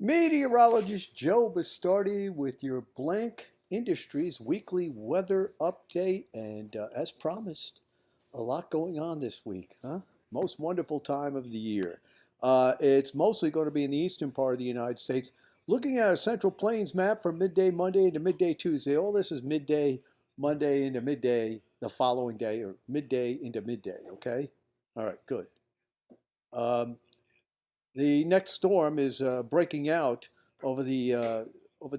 Meteorologist Joe Bastardi with your Blank Industries weekly weather update. And as promised, a lot going on this week, huh? Most wonderful time of the year. It's mostly going to be in the eastern part of the United States. Looking at a Central Plains map from midday Monday into midday Tuesday. All this is midday Monday into midday the following day, or midday into midday, okay? All right, good. Um, the next storm is breaking out over the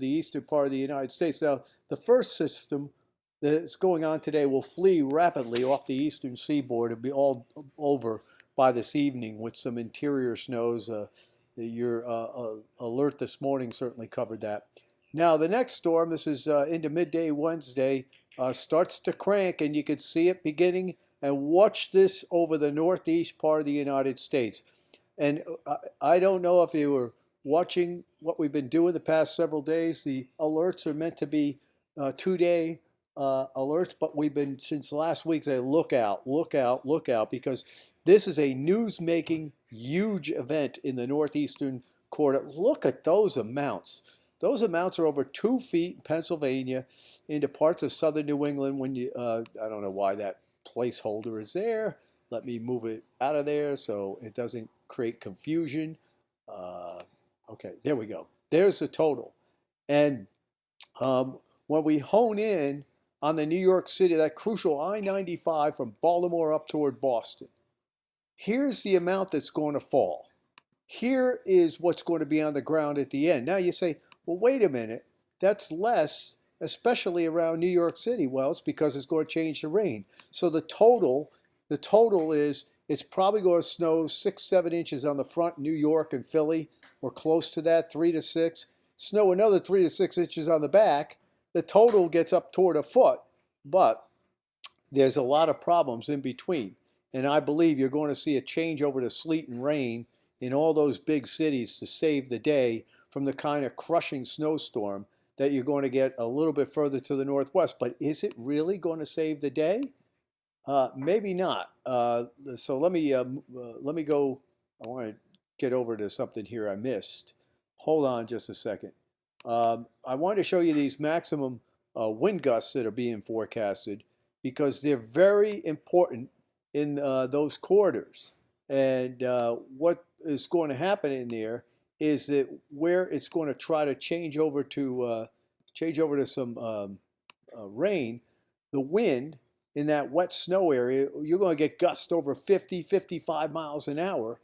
eastern part of the United States. Now, the first system that's going on today will flee rapidly off the eastern seaboard. It'll be all over by this evening with some interior snows. Your alert this morning certainly covered that. Now, the next storm, this is into midday Wednesday, starts to crank, and you can see it beginning. And watch this over the northeast part of the United States. And I don't know if you were watching what we've been doing the past several days. The alerts are meant to be 2 day alerts, but we've been since last week saying look out, look out, look out, because this is a news-making huge event in the northeastern quarter. Look at those amounts. Those amounts are over 2 feet in Pennsylvania, into parts of southern New England. When you, I don't know why that placeholder is there. Let me move it out of there so it doesn't create confusion. Okay, there we go. There's the total. And when we hone in on the New York City, that crucial I-95 from Baltimore up toward Boston, here's the amount that's going to fall. Here is what's going to be on the ground at the end. Now you say, well, wait a minute. That's less, especially around New York City. Well, it's because it's going to change the rain. So the total is it's probably going to snow 6-7 inches on the front, New York and Philly, or close to that, 3 to 6. Snow another 3 to 6 inches on the back. The total gets up toward a foot, but there's a lot of problems in between. And I believe you're going to see a change over to sleet and rain in all those big cities to save the day from the kind of crushing snowstorm that you're going to get a little bit further to the northwest. But is it really going to save the day? Maybe not. So let me go. I want to get over to something here I missed. Hold on just a second. I wanted to show you these maximum wind gusts that are being forecasted because they're very important in those corridors. And what is going to happen in there is that where it's going to try to change over to some rain, the wind in that wet snow area, you're going to get gusts over 50, 55 miles an hour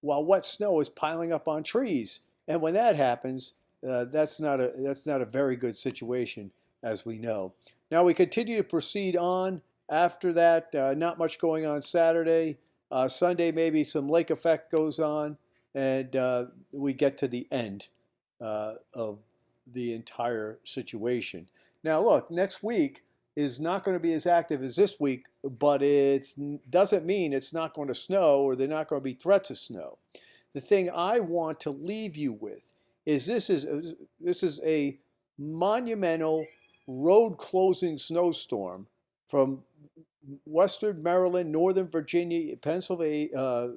while wet snow is piling up on trees. And when that happens, that's not a very good situation, as we know. Now we continue to proceed on after that. Not much going on Saturday. Sunday, maybe some lake effect goes on, and we get to the end of the entire situation. Now, look, next week is not going to be as active as this week, but it doesn't mean it's not going to snow or they're not going to be threats of snow. The thing I want to leave you with is this is a monumental road closing snowstorm from western Maryland, northern Virginia, Pennsylvania,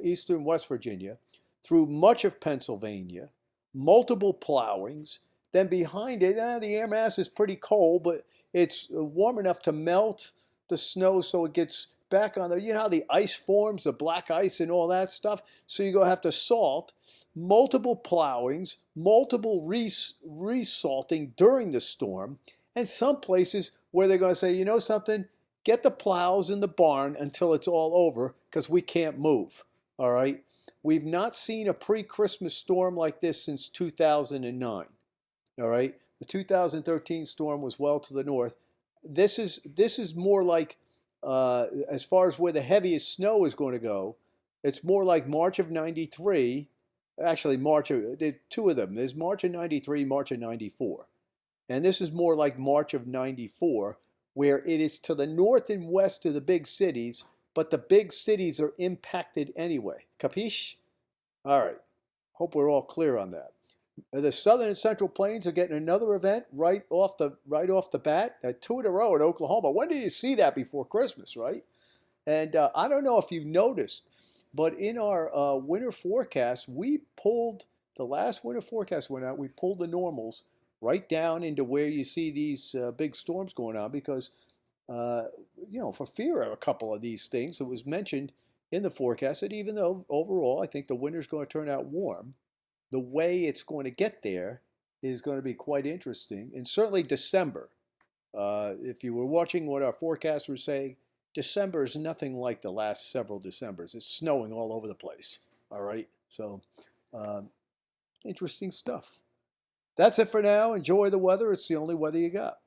eastern West Virginia, through much of Pennsylvania, multiple plowings. Then behind it, the air mass is pretty cold, but it's warm enough to melt the snow so it gets back on there. You know how the ice forms, the black ice and all that stuff? So you're going to have to salt, multiple plowings, multiple resalting during the storm, and some places where they're going to say, you know something, get the plows in the barn until it's all over because we can't move, all right? We've not seen a pre-Christmas storm like this since 2009, all right? The 2013 storm was well to the north. This is more like, as far as where the heaviest snow is going to go, it's more like March of 93. Actually, two of them. There's March of 93, March of 94. And this is more like March of 94, where it is to the north and west of the big cities, but the big cities are impacted anyway. Capiche? All right. Hope we're all clear on that. The southern and central plains are getting another event right off the bat. 2 in a row in Oklahoma. When did you see that before Christmas, right? And I don't know if you've noticed, but in our winter forecast, we pulled the last winter forecast went out, we pulled the normals right down into where you see these big storms going on because, uh, for fear of a couple of these things, it was mentioned in the forecast that even though overall I think the winter's going to turn out warm, the way it's going to get there is going to be quite interesting. And certainly December, if you were watching what our forecasts were saying, December is nothing like the last several Decembers. It's snowing all over the place. All right. So, um, interesting stuff. That's it for now. Enjoy the weather. It's the only weather you got.